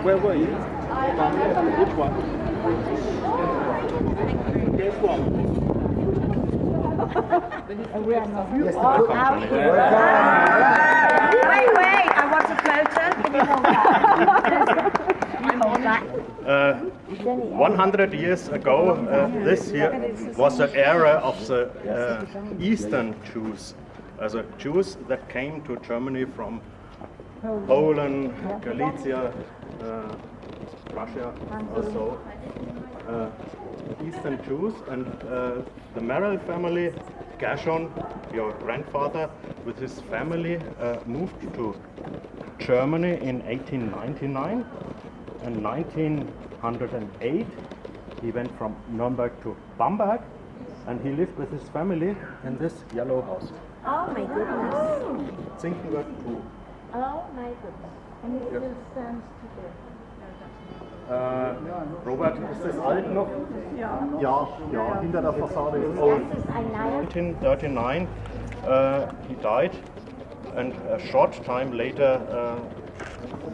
Where were you? Which one? Guess one. Wait, I want a photo. Can you hold that? 100 years ago, this here was the era of the Eastern Jews, also Jews that came to Germany from Poland, Galicia, Russia, also Eastern Jews, and the Merrill family, Gershon, your grandfather, with his family moved to Germany in 1899. In 1908, he went from Nuremberg to Bamberg, and he lived with his family in this yellow house. Oh my goodness. Sassanfahrt 2. Oh my goodness. And it still stands today. Robert, ist das alt noch? Ja, hinter der Fassade ist Das ist ein neuer. 1939, he died, and a short time later,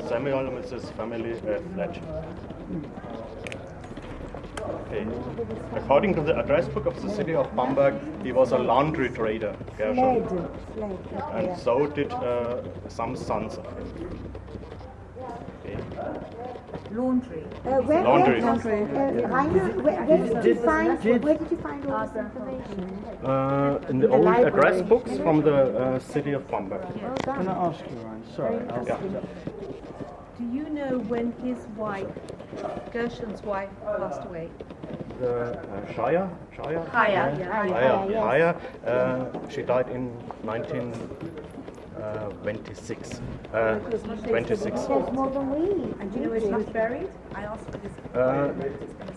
Samuel and his family fled. Okay. According to the address book of the city of Bamberg, he was a laundry trader, Gershon, and so did some sons of him. Okay. Laundry. Laundry. Rainer, where did you find all this information? In the old address books from the city of Bamberg. Can I ask you, Ryan? Sorry. Do you know when his wife, Gershon's wife, passed away? The Shire? Chaya. She died in 1926. 26. There's more than we. And do you know where she was buried? I asked for this.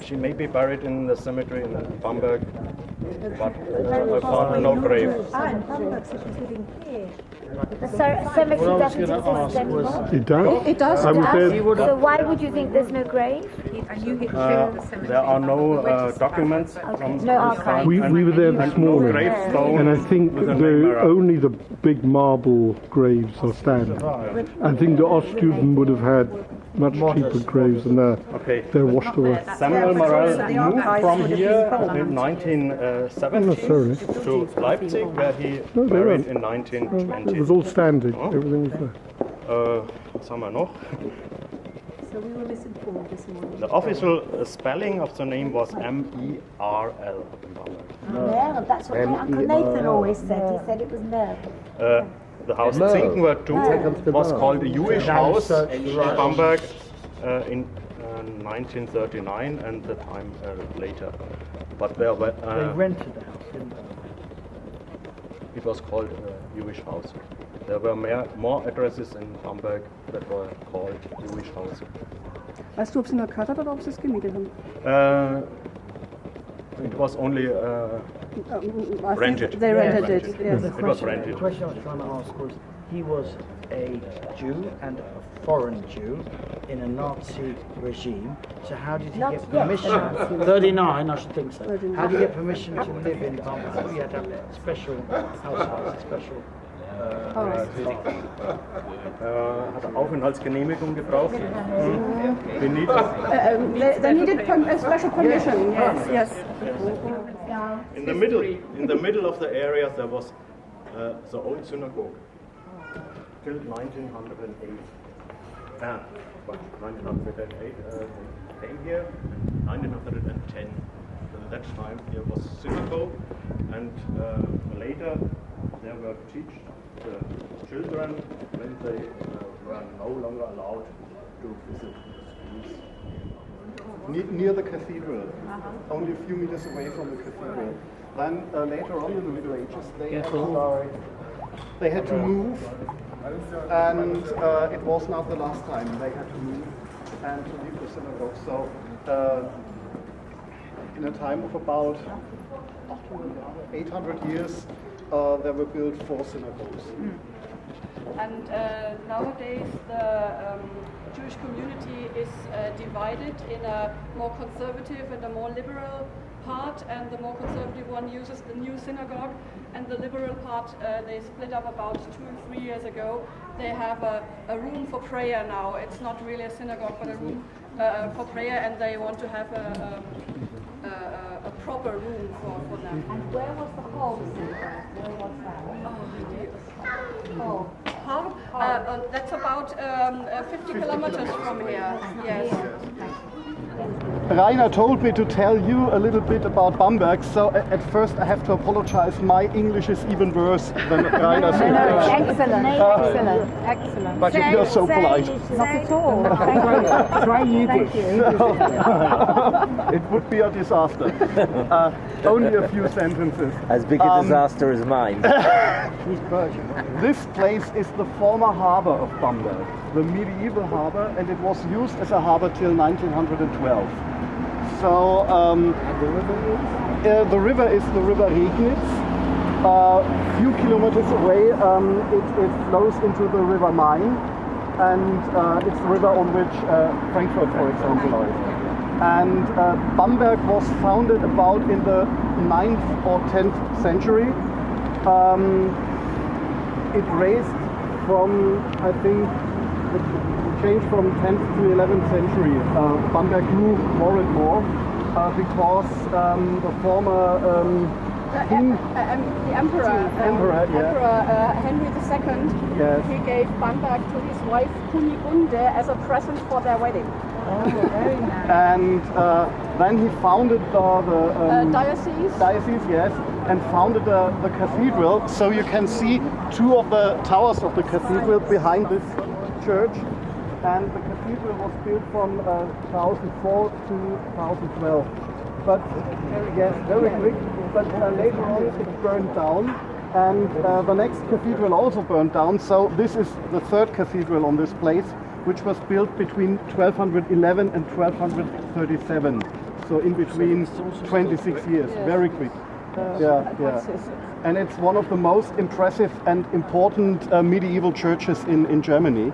She may be buried in the cemetery in Bamberg, but I found no grave. In Bamberg, so she's living here. The cemetery doesn't exist anymore. It does? It does. I was there. So why would you think there's no grave? And you hit the cemetery. There are no documents from No archive. We were there this morning, gravestone. and I think with a name around. only the big marble graves are standing. I think the Ostjuden would have had much cheaper graves, and Okay. they're washed away. Samuel Morel moved from here in 1970 sorry. to Leipzig, where he No, they married weren't. in It 1920. was all standing. Everything was there. Was haben wir noch? So we were misinformed this morning. The official spelling of the name was M-E-R-L. Merle, that's what my Uncle Nathan always said. He said it was Merle. The house Sassanfahrt 2 was called a Jewish house in Bamberg in 1939 and the time later. But there were, They rented the house, didn't they? it was called a Jewish house. There were more addresses in Bamberg that were called Jewish houses. Weißt du, ob sie ihn erkört hat oder ob sie es gemietet haben? It was only I think rented. They rented Yeah, it, yes. It was rented. The question I was trying to ask was, he was a Jew and a foreign Jew in a Nazi regime, so how did he get permission? 39, I should think so. How did he get permission to live in Bamberg? You had to have special households, special... Hat er Aufenthaltsgenehmigung gebraucht? We need They needed a special permission, yes. in the middle of the area there was the old synagogue till 1908. But 1908 came here, and 1910. At that time there was synagogue, and later there were taught the children when they were no longer allowed to visit the schools. Near the cathedral, only a few meters away from the cathedral. Then later on in the Middle Ages, they had to move, and it was not the last time they had to move and to leave the synagogue. So, in a time of about 800 years, there were built 4 synagogues. And nowadays the Jewish community is divided in a more conservative and a more liberal part, and the more conservative one uses the new synagogue, and the liberal part, they split up about 2 or 3 years ago. They have a room for prayer now. It's not really a synagogue, but a room for prayer, and they want to have a proper room for them. And where was the hall? Where was that? That's about 50 kilometers from here. Yes. Rainer told me to tell you a little bit about Bamberg, so at first I have to apologize. My English is even worse than Rainer's English. Excellent. But you're so polite. Not at all. Try Yiddish. It would be a disaster. Only a few sentences. As big a disaster as mine. This place is the former harbor of Bamberg, the medieval harbor, and it was used as a harbor till 1912. So the river is the river Regnitz. A few kilometers away it flows into the river Main, and it's the river on which Frankfurt, for example, is. And Bamberg was founded about in the 9th or 10th century. It raised from, I think, it changed from 10th to 11th century. Bamberg grew more and more because the former king, The emperor Henry II, yes, he gave Bamberg to his wife Kunigunde as a present for their wedding. and then he founded the Diocese, yes, and founded the cathedral. So you can see two of the towers of the cathedral behind this church. And the cathedral was built from 1004 to 2012. But yes, very quick. But later on it burned down, and the next cathedral also burned down. So this is the third cathedral on this place, which was built between 1211 and 1237. So in between 26 years, very quick. And it's one of the most impressive and important medieval churches in Germany.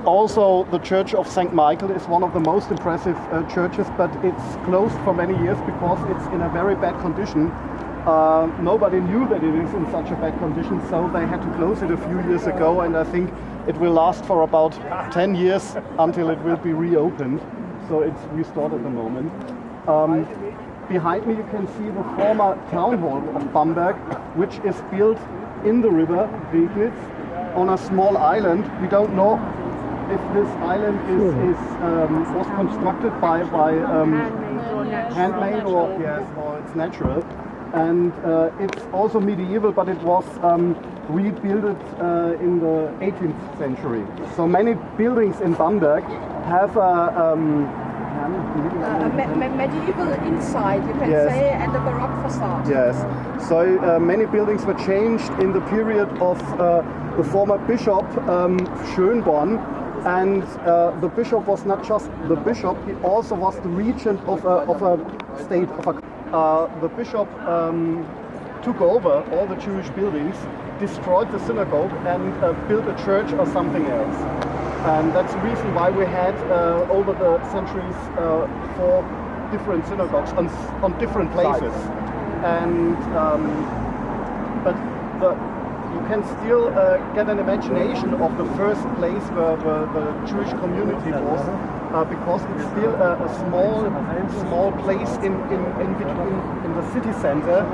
Also, the Church of St. Michael is one of the most impressive churches, but it's closed for many years because it's in a very bad condition. Nobody knew that it is in such a bad condition, so they had to close it a few years ago, and I think it will last for about 10 years until it will be reopened. So it's restored at the moment. Behind me you can see the former town hall of Bamberg, which is built in the river Regnitz on a small island. We don't know if this island was constructed by handmade or it's natural. And it's also medieval, but it was rebuilt in the 18th century. So many buildings in Bamberg have a medieval inside, you can say, and a Baroque facade. Yes. So many buildings were changed in the period of the former bishop Schönborn. And the bishop was not just the bishop; he also was the regent of a state. The bishop took over all the Jewish buildings, destroyed the synagogue, and built a church or something else. And that's the reason why we had over the centuries 4 different synagogues on different places. And but you can still get an imagination of the first place where the Jewish community was, because it's still a small place in between in the city center,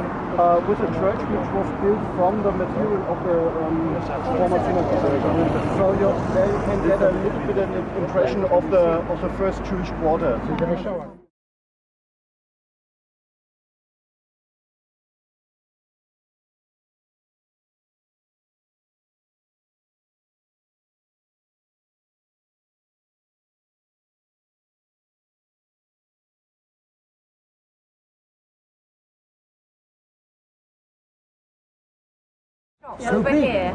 with a church which was built from the material of the former synagogue. So there you can get a little bit of an impression of the first Jewish quarter. Over here,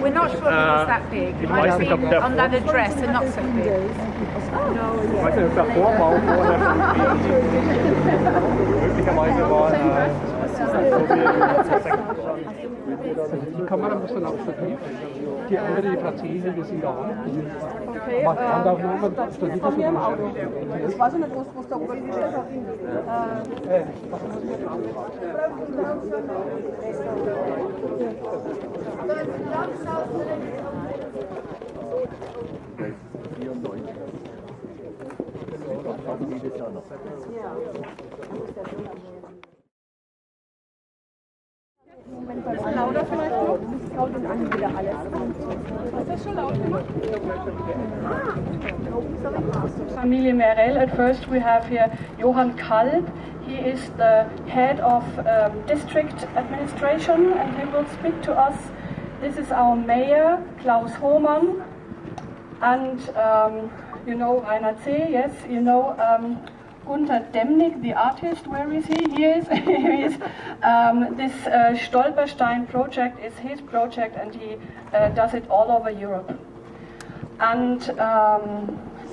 we're not sure if it was that big. It might have been on that address and not so big. Möglicherweise war Die Kamera muss dann auf Stativ. Die andere, die Verzählte, die sind da. Okay, Handaufnahme, Stativ von ist mir so auch. Das weiß ich nicht, wo es da oben steht. Ein bisschen lauter vielleicht noch? Schaut ihn an wieder alles. Ist das schon laut genug? Familie Merel. At first we have here Johann Kalb. He is the head of district administration and he will speak to us. This is our mayor, Klaus Hohmann, and you know Rainer C., yes, you know Gunther Demnig, the artist, where is he? He is. This Stolperstein project is his project and he does it all over Europe. And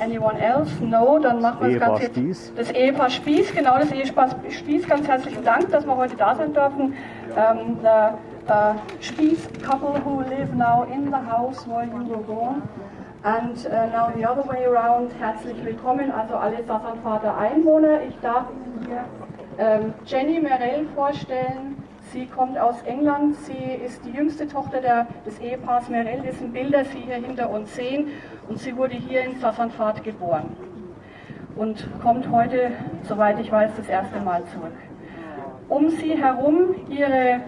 anyone else? No, dann machen wir es ganz jetzt. Das Ehepaar Spieß, genau, das Ehepaar Spieß, ganz herzlichen Dank, dass wir heute da sein dürfen. The Spieß couple who live now in the house where you were born. And now the other way around, herzlich willkommen, also alle Sassanfahrter Einwohner. Ich darf Ihnen hier Jenny Merel vorstellen. Sie kommt aus England, sie ist die jüngste Tochter des Ehepaars Merel, dessen Bilder Sie hier hinter uns sehen. Und sie wurde hier in Sassanfahrt geboren und kommt heute, soweit ich weiß, das erste Mal zurück. Um sie herum ihre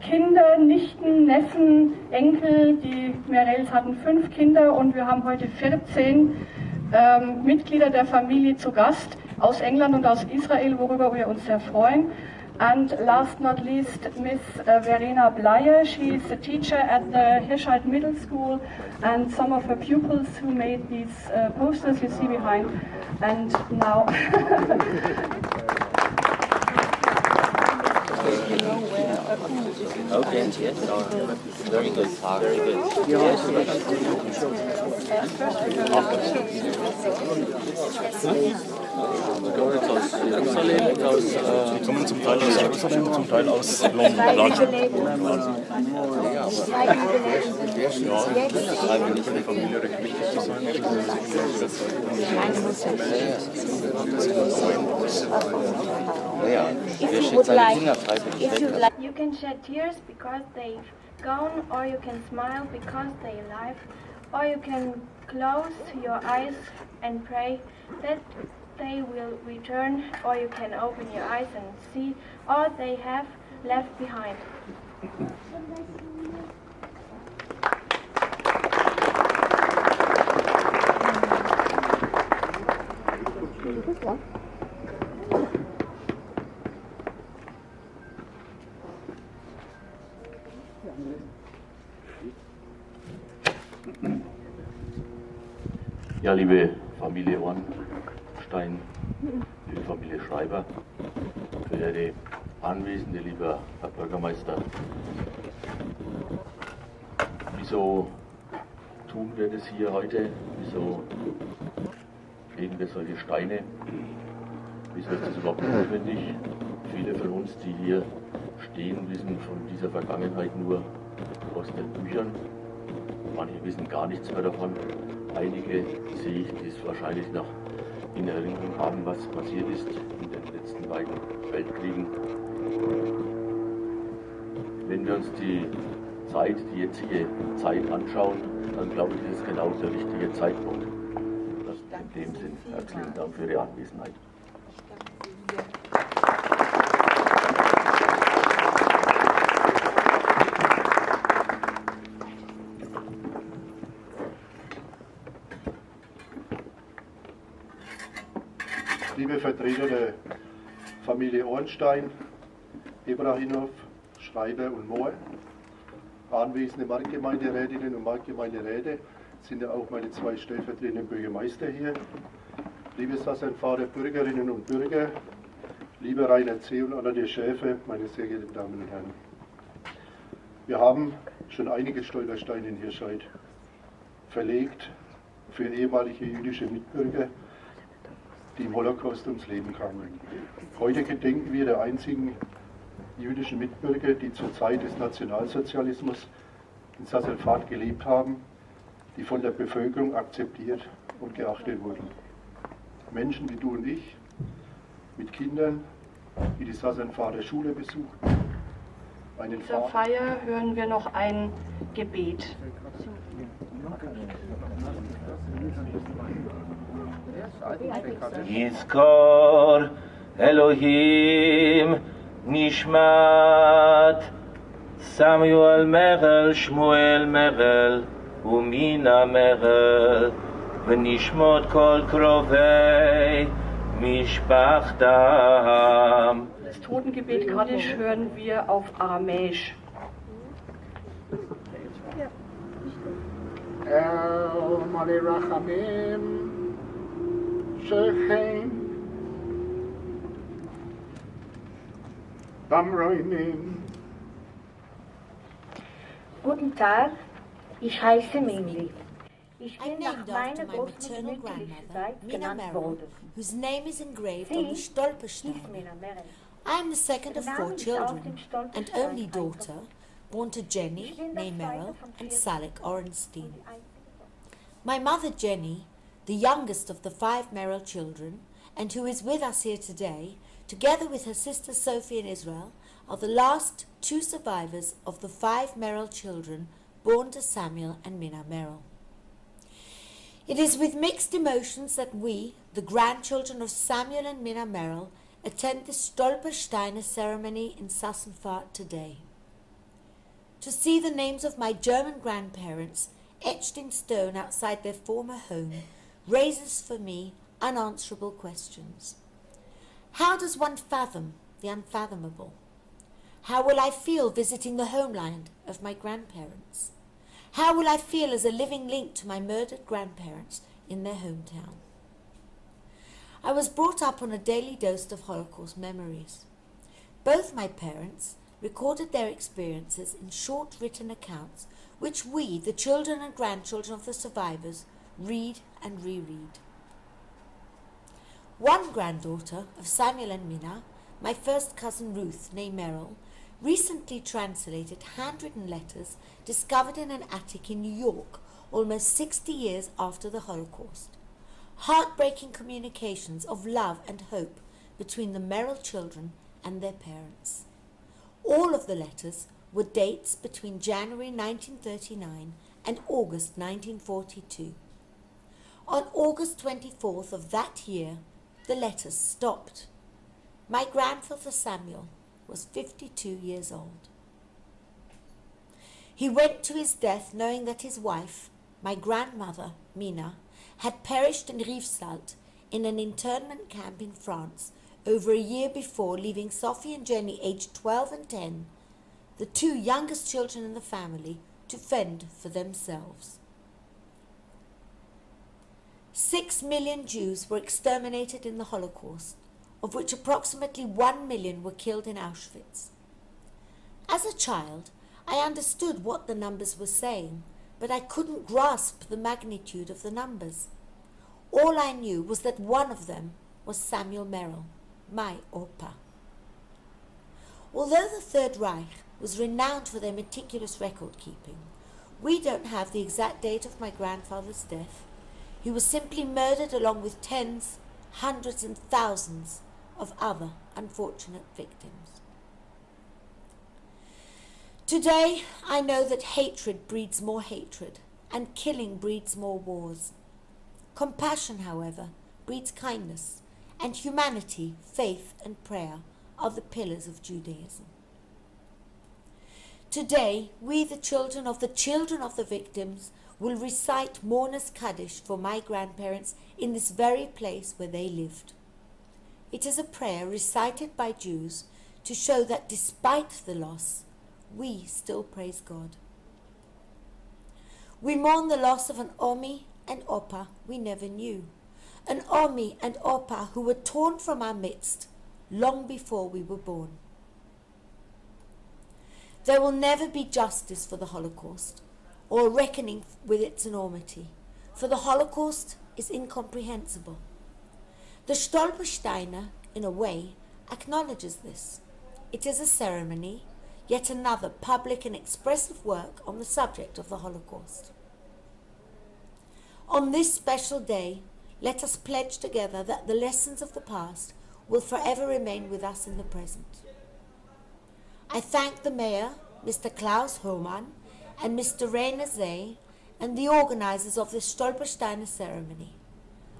Kinder, Nichten, Neffen, Enkel, die Merels hatten 5 Kinder und wir haben heute 14 Mitglieder der Familie zu Gast aus England und aus Israel, worüber wir uns sehr freuen. And last not least, Miss Verena Bleier. She is a teacher at the Hirschaid Middle School and some of her pupils who made these posters you see behind. And now Okay, yes, very good, very good. Yes, Sie kommen zum Teil aus Jerusalem, zum Teil aus London. Für die Familie recht wichtig zu sein. You can shed tears because they've gone, or you can smile because they're alive, or you can close your eyes and pray that they will return, or you can open your eyes and see all they have left behind. Ja, liebe Familie Ornstein, liebe Familie Schreiber, verehrte Anwesende, lieber Herr Bürgermeister, wieso tun wir das hier heute? Wieso legen wir solche Steine? Wieso ist das überhaupt notwendig? Viele von uns, die hier stehen, wissen von dieser Vergangenheit nur aus den Büchern. Manche wissen gar nichts mehr davon. Einige sehe ich, die es wahrscheinlich noch in Erinnerung haben, was passiert ist in den letzten beiden Weltkriegen. Wenn wir uns die jetzige Zeit anschauen, dann glaube ich, ist es genau der richtige Zeitpunkt. Das in dem Sinn. Herzlichen Dank für Ihre Anwesenheit. Liebe Vertreter der Familie Ornstein, Ibrahimov, Schreiber und Mohr, anwesende Marktgemeinderätinnen und Marktgemeinderäte, sind ja auch meine 2 stellvertretenden Bürgermeister hier, liebe Sassanfahrer Bürgerinnen und Bürger, lieber Rainer C. und Anna der Schäfer, meine sehr geehrten Damen und Herren. Wir haben schon einige Stolpersteine in Hirschaid verlegt für ehemalige jüdische Mitbürger, die im Holocaust ums Leben kamen. Heute gedenken wir der einzigen jüdischen Mitbürger, die zur Zeit des Nationalsozialismus in Sassanfahrt gelebt haben, die von der Bevölkerung akzeptiert und geachtet wurden. Menschen wie du und ich, mit Kindern, die die Sassanfahrter Schule besuchten. In dieser Feier hören wir noch ein Gebet. Yizkor Elohim Nishmat Samuel Merel Shmuel Merel Umina Merel V'nishmot kol krovei Mishpachtam. Das Totengebet Kaddisch hören wir auf Aramäisch. El Mali Rachamim Shechem Bamroinim. Guten Tag, ich heiße Mingli. Ich bin nach named meiner after my großen maternal mütterlichen grandmother, Zeit Mina genannt Merrill, worden. whose name is engraved Sie on the Stolperstein. hieß Mina Merrill. I am the second of Der 4 Name ist auf children dem Stolperstein and only eingetragen. daughter, born to Jenny, Ich bin das née zweite Merrill, von and 4 Salek Orenstein. und die einzige Tochter. My mother Jenny, the youngest of the 5 Merrill children, and who is with us here today, together with her sister Sophie and Israel, are the last 2 survivors of the 5 Merrill children born to Samuel and Mina Merrill. It is with mixed emotions that we, the grandchildren of Samuel and Mina Merrill, attend the Stolpersteiner ceremony in Sassanfahrt today. To see the names of my German grandparents etched in stone outside their former home raises for me unanswerable questions. How does one fathom the unfathomable? How will I feel visiting the homeland of my grandparents? How will I feel as a living link to my murdered grandparents in their hometown? I was brought up on a daily dose of Holocaust memories. Both my parents recorded their experiences in short written accounts which we, the children and grandchildren of the survivors, read and reread. One granddaughter of Samuel and Mina, my first cousin Ruth, née Merrill, recently translated handwritten letters discovered in an attic in New York almost 60 years after the Holocaust. Heartbreaking communications of love and hope between the Merrill children and their parents. All of the letters were dates between January 1939 and August 1942. On August 24th of that year, the letters stopped. My grandfather Samuel was 52 years old. He went to his death knowing that his wife, my grandmother, Mina, had perished in Riefsalt in an internment camp in France over a year before, leaving Sophie and Jenny, aged 12 and 10, the 2 youngest children in the family, to fend for themselves. 6 million Jews were exterminated in the Holocaust, of which approximately 1 million were killed in Auschwitz. As a child, I understood what the numbers were saying, but I couldn't grasp the magnitude of the numbers. All I knew was that one of them was Samuel Merrill, my Opa. Although the Third Reich was renowned for their meticulous record-keeping, we don't have the exact date of my grandfather's death. He was simply murdered along with tens, hundreds and thousands of other unfortunate victims. Today, I know that hatred breeds more hatred, and killing breeds more wars. Compassion, however, breeds kindness, and humanity, faith, and prayer are the pillars of Judaism. Today, we, the children of the victims, will recite Mourner's Kaddish for my grandparents in this very place where they lived. It is a prayer recited by Jews to show that despite the loss, we still praise God. We mourn the loss of an Omi and Opa we never knew, an Omi and Opa who were torn from our midst long before we were born. There will never be justice for the Holocaust or a reckoning with its enormity, for the Holocaust is incomprehensible. The Stolpersteiner, in a way, acknowledges this. It is a ceremony, yet another public and expressive work on the subject of the Holocaust. On this special day, let us pledge together that the lessons of the past will forever remain with us in the present. I thank the Mayor, Mr. Klaus Hohmann, and Mr. Rainer Zeh, and the organizers of this Stolpersteiner ceremony.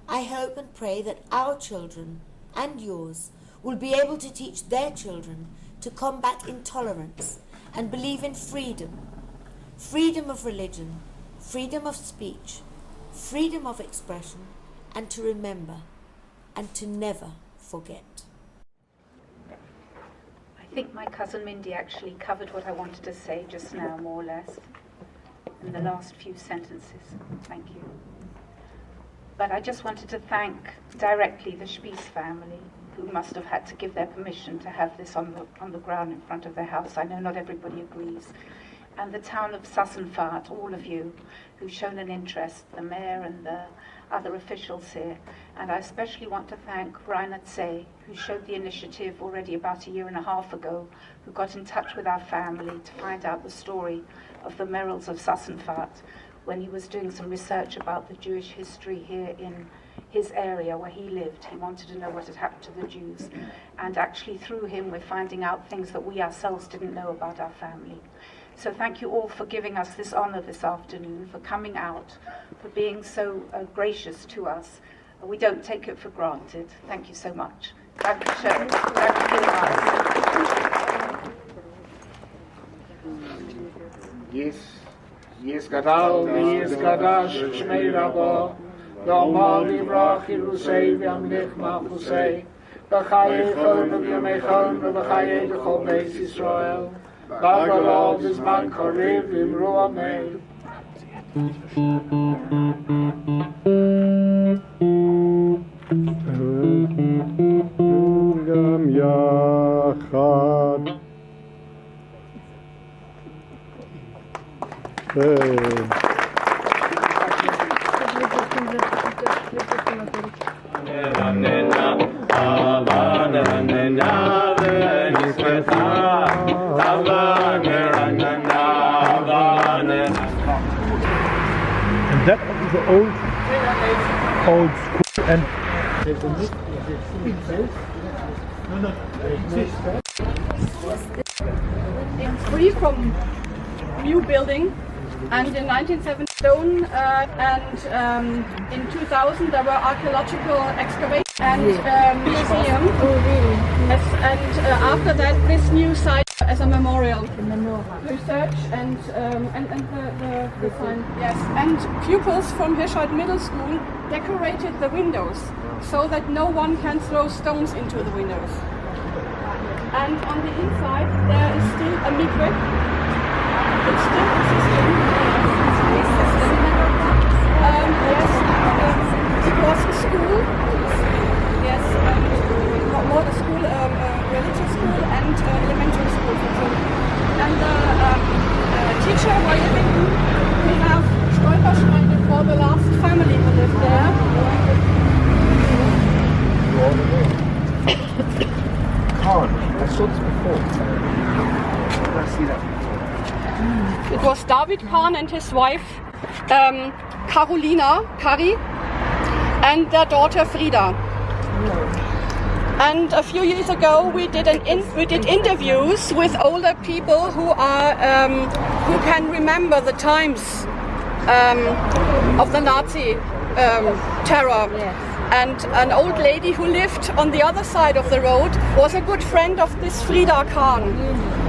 I hope and pray that our children and yours will be able to teach their children to combat intolerance and believe in freedom, freedom of religion, freedom of speech, freedom of expression, and to remember and to never forget. I think my cousin Mindy actually covered what I wanted to say just now, more or less, in the last few sentences. Thank you. But I just wanted to thank directly the Spies family, who must have had to give their permission to have this on the ground in front of their house. I know not everybody agrees. And the town of Sassanfahrt, all of you who've shown an interest, the mayor and the other officials here. And I especially want to thank Rainer Zeh, who showed the initiative already about 1.5 years ago, who got in touch with our family to find out the story of the Merrills of Sassanfahrt when he was doing some research about the Jewish history here in his area where he lived. He wanted to know what had happened to the Jews. And actually through him we're finding out things that we ourselves didn't know about our family. So thank you all for giving us this honor this afternoon, for coming out, for being so gracious to us. We don't take it for granted. Thank you so much. Dankeschön. Danke vielmals. Yes, gadal, yes, gadash, shmei rabo. Yomar librach, Yerusei, v'yam lichmach, Husei. B'chayei chon, v'yamei chon, v'chayei d'chol beis Yisrael. B'agolov bizman kariv, v'imru amei. Gam yachad. And that is the old school and It's free from new building, and in 1970 stone, and in 2000 there were archaeological excavations and museum. Oh, really? Yes, and after that this new site as a memorial. Research and the sign. Yes, and pupils from Hirschaid Middle School decorated the windows so that no one can throw stones into the windows. And on the inside there is still a mikveh. It's still existing. Yes, it was a school. Yes, more a school, religious school and elementary school for children. And the teacher was living. We have Stolpersteine for the last family who lived there. I saw this before. I see that. It was David Kahn and his wife Carolina, Kari, and their daughter Frida. And a few years ago we did interviews with older people who can remember the times of the Nazi terror. Yes. And an old lady who lived on the other side of the road was a good friend of this Frida Kahn.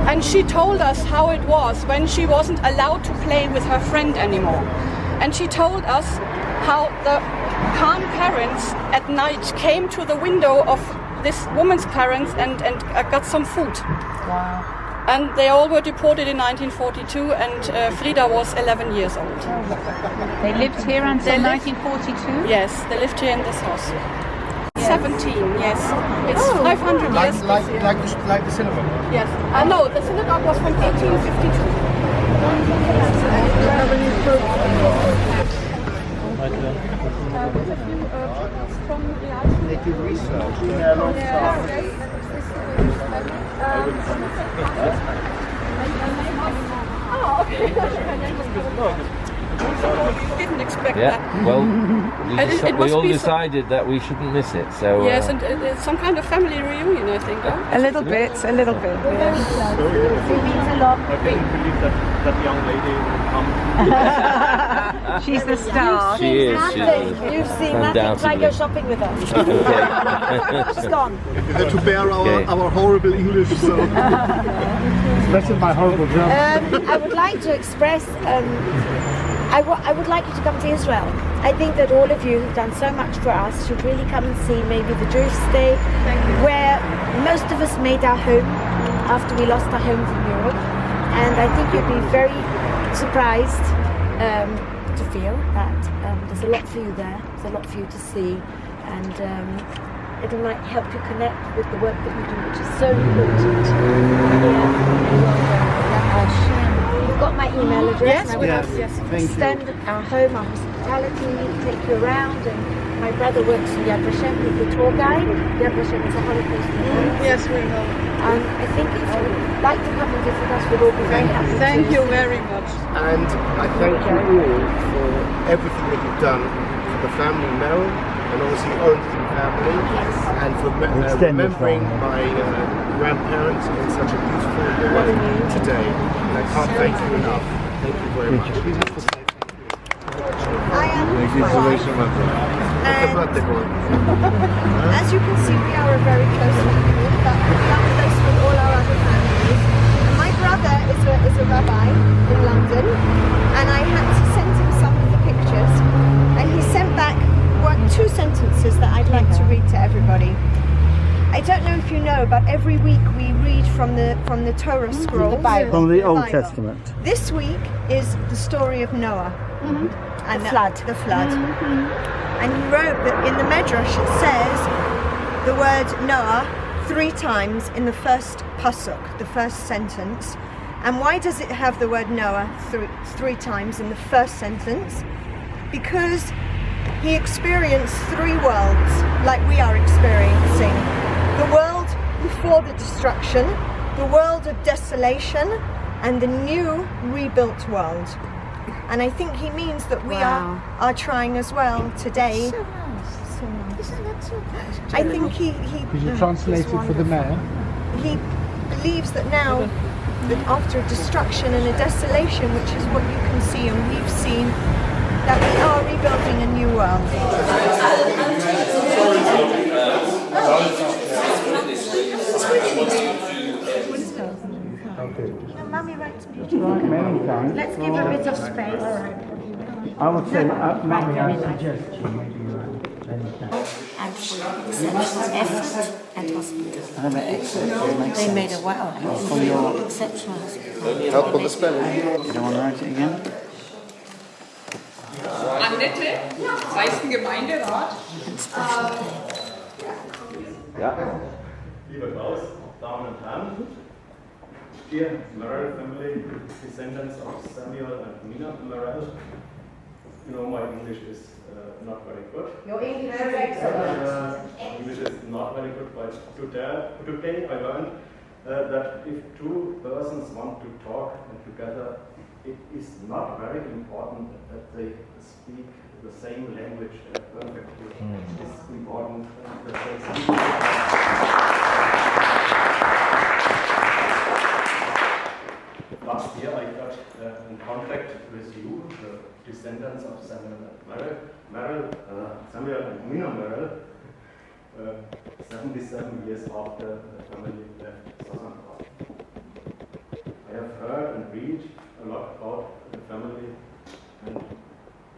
And she told us how it was when she wasn't allowed to play with her friend anymore. And she told us how the Kahn parents at night came to the window of this woman's parents and got some food. Wow. And they all were deported in 1942, and Frida was 11 years old. They lived here until 1942? Yes, they lived here in this house. 17, yes. It's 500 years. Like the synagogue? Yes. No, the synagogue was from 1852. There's a few from the They do research. Oh, okay. Didn't expect Yeah, that. well, It we must all be decided that we shouldn't miss it, so... yes, and it's some kind of family reunion, I think. A little bit, a little bit. Yes. It means a lot. I can't believe that young lady will come. She's the star. She is. You've seen nothing. Try go shopping with us. She's gone. We had to bear our horrible English, so... Especially my horrible German. I would like to express, I would like you to come to Israel. I think that all of you who've done so much for us should really come and see maybe the Jewish state, where most of us made our home after we lost our homes in Europe. And I think you'd be very surprised to feel that there's a lot for you there, there's a lot for you to see, and it might help you connect with the work that you do, which is so important. You've got my email address. Yes, and yes. Extend our home, our hospitality, take you around, and my brother works in Yad Vashem, he's the tour guide. Yad Vashem is a Holocaust memorial. Yes, we know. I think if you would like to come and visit us, we'd all be very happy. Thank you very much. And I thank you all for everything that you've done for the family Merrill, and obviously Owen's family, and for remembering my grandparents in such a beautiful way today. And I can't thank you enough. Thank you very much. I am birthday boy. As you can see, we are a very close family, but we are close with all our other families. And my brother is a rabbi in London, and I had to send him some of the pictures, and he sent back two sentences that I'd like to read to everybody. I don't know if you know, but every week we read from the Torah scroll, From the Old Testament. This week is the story of Noah and the flood. And he wrote that in the Medrash it says the word Noah 3 times in the first pasuk, the first sentence. And why does it have the word Noah three times in the first sentence? Because he experienced 3 worlds like we are experiencing. The world before the destruction, the world of desolation, and the new rebuilt world. And I think he means that we are trying as well today. So nice. So nice. Isn't that so nice? I think he Could you translate it for the mayor? He believes that now, that after a destruction and a desolation, which is what you can see and we've seen, that we are rebuilding a new world. Mummy writes beautifully. Let's give her a bit of space. I would say, Mummy, I suggest you maybe And for exceptional effort and hospitality. They made a exceptional hospitality. Help on the spelling. You don't want to write it again? Annette, Weißen Gemeinderat. Ja. Liebe Klaus, Damen und Herren, dear Merrill family, descendants of Samuel and Mina Merrill, you know my English is not very good. Your English is excellent. English is not very good, but today I learned that if 2 persons want to talk together, it is not very important that they speak the same language perfectly. It's important that they speak. Last year I got in contact with you, the descendants of Samuel and Samuel and Mina Merrill, 77 years after the family left Sassanfahrt. I have heard and read a lot about the family, and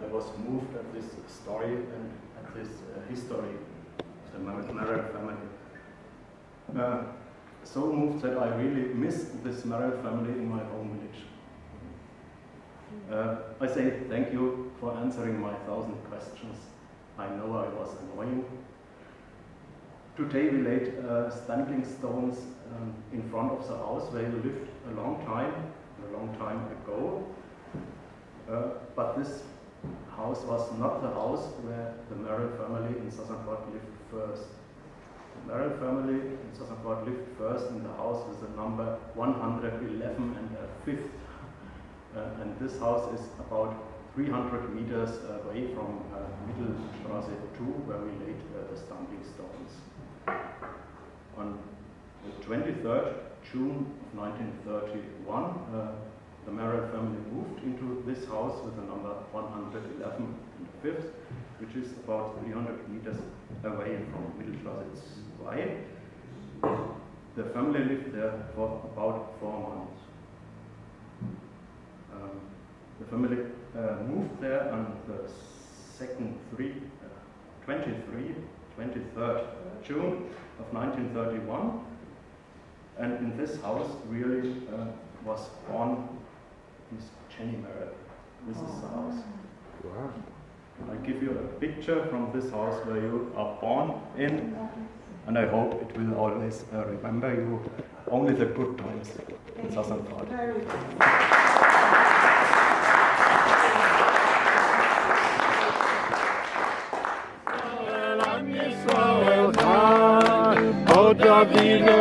I was moved at this story and at this history of the Merrill family. So moved that I really miss this Merrill family in my home village. I say thank you for answering my 1,000 questions. I know I was annoying. Today we laid standing stones in front of the house where you lived a long time ago. But this house was not the house where the Merrill family in Sassanfahrt lived first. Merrill family in Sassanfahrt lived first in the house with the number 111 and a fifth. And this house is about 300 meters away from Mittelstraße 2, where we laid the stumbling stones. On the 23rd June of 1931, the Merrill family moved into this house with the number 111 and a fifth, which is about 300 meters away from Mittelstraße 2. The family lived there for about 4 months. The family moved there on the 23rd June of 1931, and in this house really was born Miss Jenny Merrill. This is the house. Wow. I give you a picture from this house where you are born in, and I hope it will always remember you only the good times in Sassanfahrt. Odavino,